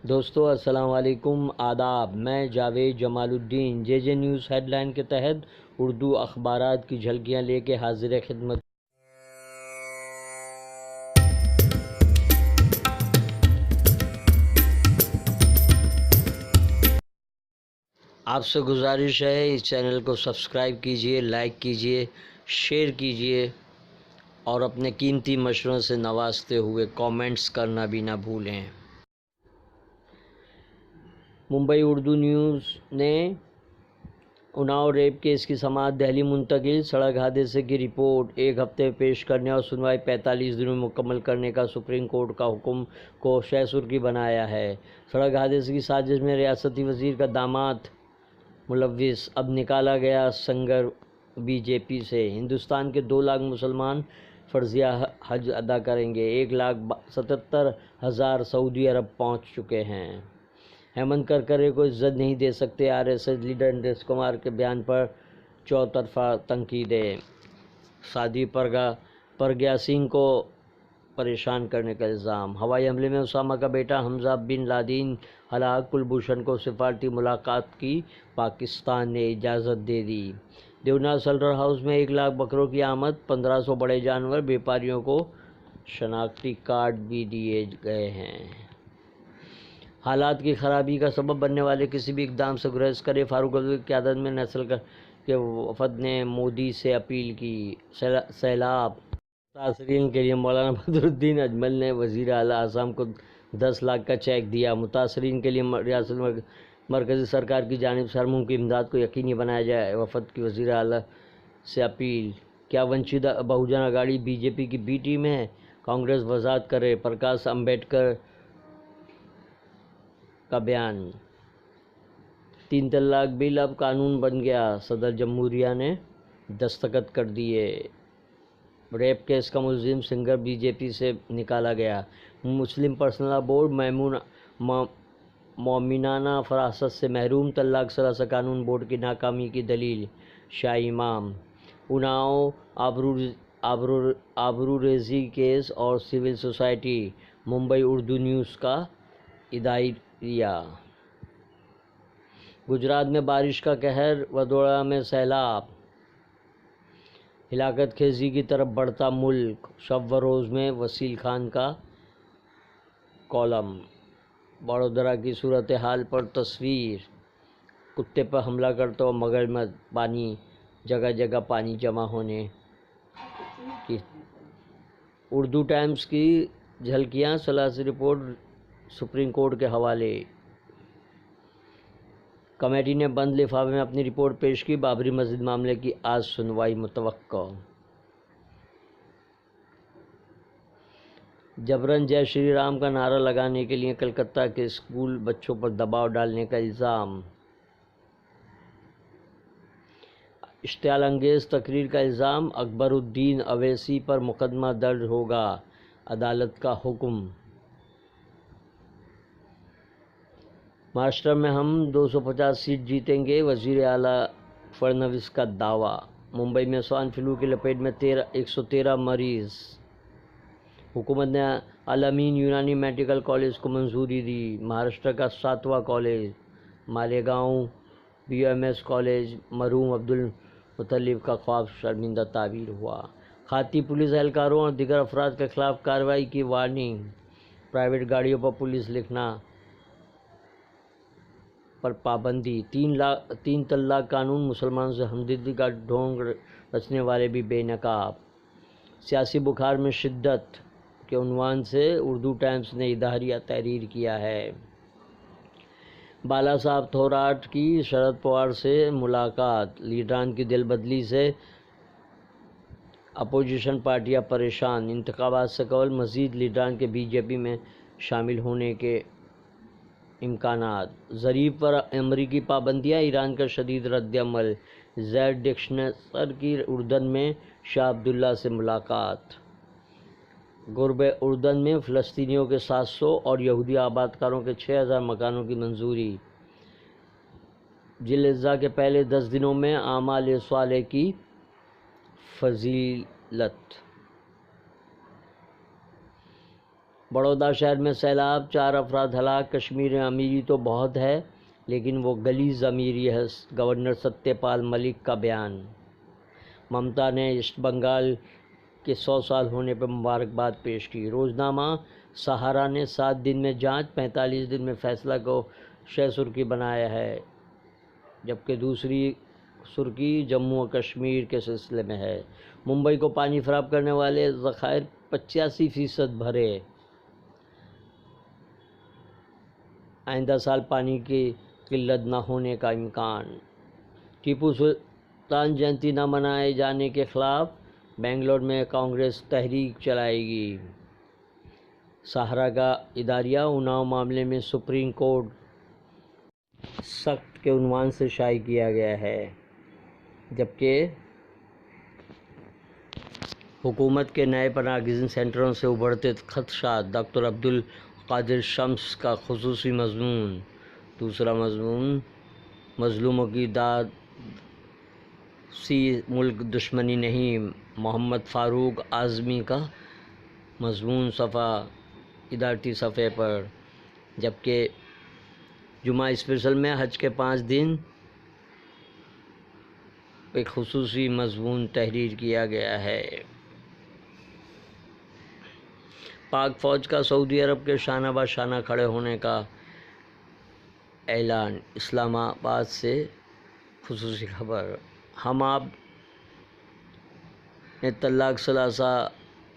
دوستو السلام علیکم، آداب۔ میں جاوید جمال الدین جے نیوز ہیڈ لائن کے تحت اردو اخبارات کی جھلکیاں لے کے حاضر خدمت۔ آپ سے گزارش ہے اس چینل کو سبسکرائب کیجئے، لائک کیجئے، شیئر کیجئے اور اپنے قیمتی مشوروں سے نوازتے ہوئے کامنٹس کرنا بھی نہ بھولیں۔ ممبئی اردو نیوز نے اناؤ ریپ کیس کی سماعت دہلی منتقل۔ سڑک حادثے کی رپورٹ 1 ہفتے میں پیش کرنے اور سنوائی 45 دنوں میں مکمل کرنے کا سپریم کورٹ کا حکم کو شہ سرخی بنایا ہے۔ سڑک حادثے کی سازش میں ریاستی وزیر کا داماد ملوث، اب نکالا گیا سنگر بی جے پی سے۔ ہندوستان کے 2 لاکھ مسلمان فرضیہ حج ادا کریں گے، 1,77,000 سعودی عرب پہنچ چکے ہیں۔ ہیمنت کرکرے کو عزت نہیں دے سکتے، RSS لیڈر نتیش کمار کے بیان پر چوطرفہ تنقیدیں۔ سعودی پرگیا سنگھ کو پریشان کرنے کا الزام۔ ہوائی حملے میں اسامہ کا بیٹا حمزہ بن لادن ہلاک، کلبھوشن کو سفارتی ملاقات کی پاکستان نے اجازت دے دی۔ دیوناث سلٹر ہاؤس میں 1 لاکھ بکروں کی آمد، 1500 بڑے جانور، بیپاریوں کو شناختی کارڈ بھی دیے گئے ہیں۔ حالات کی خرابی کا سبب بننے والے کسی بھی اقدام سے گریز کرے، فاروق عبداللہ کی قیادت میں نیشنل کے وفد نے مودی سے اپیل کی۔ سیلاب متاثرین کے لیے مولانا بدرالدین اجمل نے وزیر اعلیٰ آسام کو 10 لاکھ کا چیک دیا۔ متاثرین کے لیے ریاست مرکزی سرکار کی جانب سے ہر ممکن امداد کو یقینی بنایا جائے، وفد کی وزیر اعلیٰ سے اپیل۔ کیا ونچت بہوجن اگاڑی بی جے پی کی بی ٹیم ہے؟ کانگریس وضاحت کرے، پرکاش امبیڈکر کا بیان۔ 3 طلاق بل اب قانون بن گیا، صدر جمہوریہ نے دستخط کر دیے۔ ریپ کیس کا ملزم سنگر بی جے پی سے نکالا گیا۔ مسلم پرسنل لا بورڈ مومنانہ فراست سے محروم، طلاق ثلاثہ قانون بورڈ کی ناکامی کی دلیل۔ شاہ امام۔ اناؤ آبروریزی کیس اور civil society. Mumbai Urdu news کا اداریہ۔ گجرات میں بارش کا قہر، ودوڑا میں سیلاب۔ ہلاکت خیزی کی طرف بڑھتا ملک، شب و روز میں وسیل خان کا کالم۔ بڑودرا کی صورتحال پر تصویر۔ کتے پر حملہ کرتا ہوا مگرمچھ، پانی جگہ جگہ پانی جمع ہونے کی۔ اردو ٹائمز کی جھلکیاں، ثلاثی رپورٹ سپریم کورٹ کے حوالے۔ کمیٹی نے بند لفافے میں اپنی رپورٹ پیش کی، بابری مسجد معاملے کی آج سنوائی متوقع۔ جبراً جے شری رام کا نعرہ لگانے کے لیے کلکتہ کے اسکول بچوں پر دباؤ ڈالنے کا الزام۔ اشتعال انگیز تقریر کا الزام، اکبر الدین اویسی پر مقدمہ درج ہوگا، عدالت کا حکم۔ مہاراشٹر میں ہم 250 سیٹ جیتیں گے، وزیر اعلیٰ فڑنویس کا دعویٰ۔ ممبئی میں سوائن فلو کی لپیٹ میں 113 مریض۔ حکومت نے الامین یونانی میڈیکل کالج کو منظوری دی۔ مہاراشٹر کا 7واں کالج مالیگاؤں BOMS کالج، مرحوم عبدالمطلب کا خواب شرمندہ تعبیر ہوا۔ خاتی پولیس اہلکاروں اور دیگر افراد کے خلاف کارروائی کی وارننگ۔ پرائیویٹ گاڑیوں پر پولیس لکھنا پر پابندی۔ 3 طلاق قانون، مسلمانوں سے ہمدردی کا ڈھونگ رچنے والے بھی بے نقاب۔ سیاسی بخار میں شدت کے عنوان سے اردو ٹائمز نے اداریہ تحریر کیا ہے۔ بالا صاحب تھوراٹ کی شرد پوار سے ملاقات، لیڈران کی دل بدلی سے اپوزیشن پارٹیاں پریشان۔ انتخابات سے قبل مزید لیڈران کے بی جے پی میں شامل ہونے کے امکانات۔ ظریف پر امریکی پابندیاں، ایران کا شدید رد عمل۔ زیڈ ڈکشنر کی اردن میں شاہ عبداللہ سے ملاقات۔ غرب اردن میں فلسطینیوں کے 700 اور یہودی آباد کاروں کے 6000 مکانوں کی منظوری۔ ذی الحجہ کے پہلے 10 دنوں میں اعمال صالح کی فضیلت۔ بڑودہ شہر میں سیلاب، 4 افراد ہلاک۔ کشمیر میں امیری تو بہت ہے لیکن وہ غلیظ امیری ہے، گورنر ستیہ پال ملک کا بیان۔ ممتا نے ایسٹ بنگال کے 100 سال ہونے پر مبارکباد پیش کی۔ روزنامہ سہارا نے 7 دن میں جانچ، 45 دن میں فیصلہ کو شہ سرخی بنایا ہے، جبکہ دوسری سرخی جموں و کشمیر کے سلسلے میں ہے۔ ممبئی کو پانی فراہم کرنے والے ذخائر 85% بھرے، آئندہ سال پانی کی قلت نہ ہونے کا امکان۔ ٹیپو سلطان جینتی نہ منائے جانے کے خلاف بنگلور میں کانگریس تحریک چلائے گی۔ سہارا کا اداریہ اناؤ معاملے میں سپریم کورٹ سخت کے عنوان سے شائع کیا گیا ہے، جبکہ حکومت کے نئے پناہ گزین سینٹروں سے ابھرتے خدشات، ڈاکٹر عبدالقادر شمس کا خصوصی مضمون۔ دوسرا مضمون، مظلوموں کی داد سی ملک دشمنی نہیں، محمد فاروق اعظمی کا مضمون صفحہ 61 صفحے پر، جبکہ جمعہ اسپیشل میں حج کے 5 دن ایک خصوصی مضمون تحریر کیا گیا ہے۔ پاک فوج کا سعودی عرب کے شانہ بہ شانہ کھڑے ہونے کا اعلان۔ اسلام آباد سے خصوصی خبر۔ ہم آپ نے طلاق ثلاثہ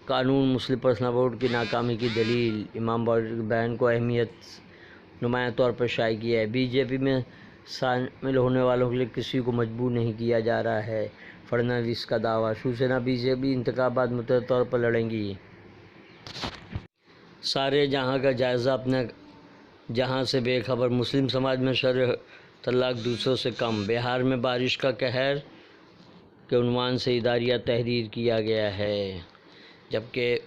قانون مسلم پرسنل بورڈ کی ناکامی کی دلیل، امام باقر کے بیان کو اہمیت نمایاں طور پر شائع کیا ہے۔ بی جے پی میں شامل ہونے والوں کے لیے کسی کو مجبور نہیں کیا جا رہا ہے، فڑنویس کا دعویٰ۔ شیوسینا بی جے پی انتخابات متحد طور پر لڑیں گی۔ سارے جہاں کا جائزہ اپنے جہاں سے بے خبر، مسلم سماج میں شرح طلاق دوسروں سے کم، بہار میں بارش کا قہر کے عنوان سے اداریہ تحریر کیا گیا ہے، جبکہ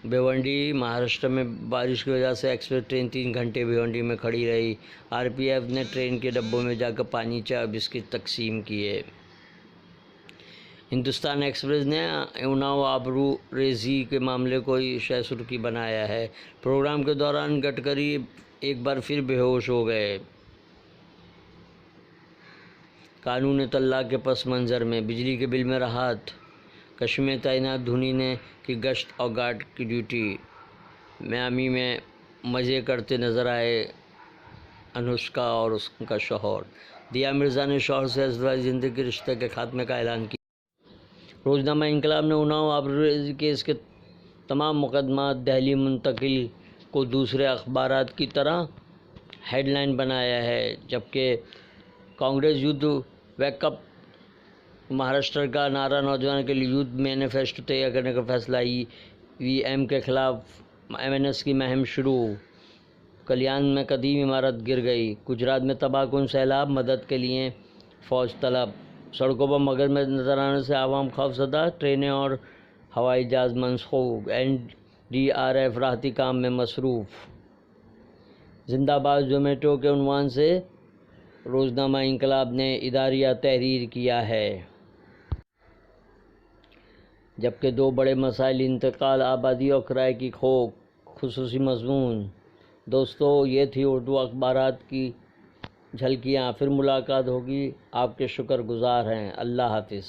بھیونڈی مہاراشٹر میں بارش کی وجہ سے ایکسپریس ٹرین 3 گھنٹے بھیونڈی میں کھڑی رہی۔ آر پی ایف نے ٹرین کے ڈبوں میں جا کر پانی، چائے، بسکٹ تقسیم کیے۔ ہندوستان ایکسپریس نے اناؤ آبرو ریزی کے معاملے کو شہ سرخی بنایا ہے۔ پروگرام کے دوران گڈکری ایک بار پھر بے ہوش ہو گئے۔ قانون طلاق کے پس منظر میں بجلی کے بل میں راحت، کشمیر میں تعینات دھونی نے کی گشت اور گارڈ کی ڈیوٹی۔ میامی میں مزے کرتے نظر آئے انوشکا اور اس کا شوہر۔ دیا مرزا نے شوہر سے ازدواجی زندگی کے رشتے کے خاتمے کا اعلان کیا۔ روزنامہ انقلاب نے اناؤ آبروریزی کیس کے تمام مقدمات دہلی منتقل کو دوسرے اخبارات کی طرح ہیڈ لائن بنایا ہے، جبکہ Congress youth wake up Maharashtra کا نعرہ نوجوانوں کے لیے یوتھ مینیفیسٹو تیار کرنے کا فیصلہ، ای وی ایم کے خلاف ایم این ایس کی مہم شروع۔ کلیان میں قدیم عمارت گر گئی۔ گجرات میں تباہ کن سیلاب، مدد کے لیے فوج طلب۔ سڑکوں پر مگر میں نظر آنے سے عوام خوف زدہ، ٹرینیں اور ہوائی جہاز منسوخ، این ڈی آر ایف راحتی کام میں مصروف۔ زندہ باد زومیٹو کے عنوان سے روزنامہ انقلاب نے اداریہ تحریر کیا ہے، جبکہ 2 بڑے مسائل، انتقال، آبادی اور کرائے کی کھوک، خصوصی مضمون۔ دوستو، یہ تھی اردو اخبارات کی جھلکیاں۔ پھر ملاقات ہوگی۔ آپ کے شکر گزار ہیں۔ اللہ حافظ۔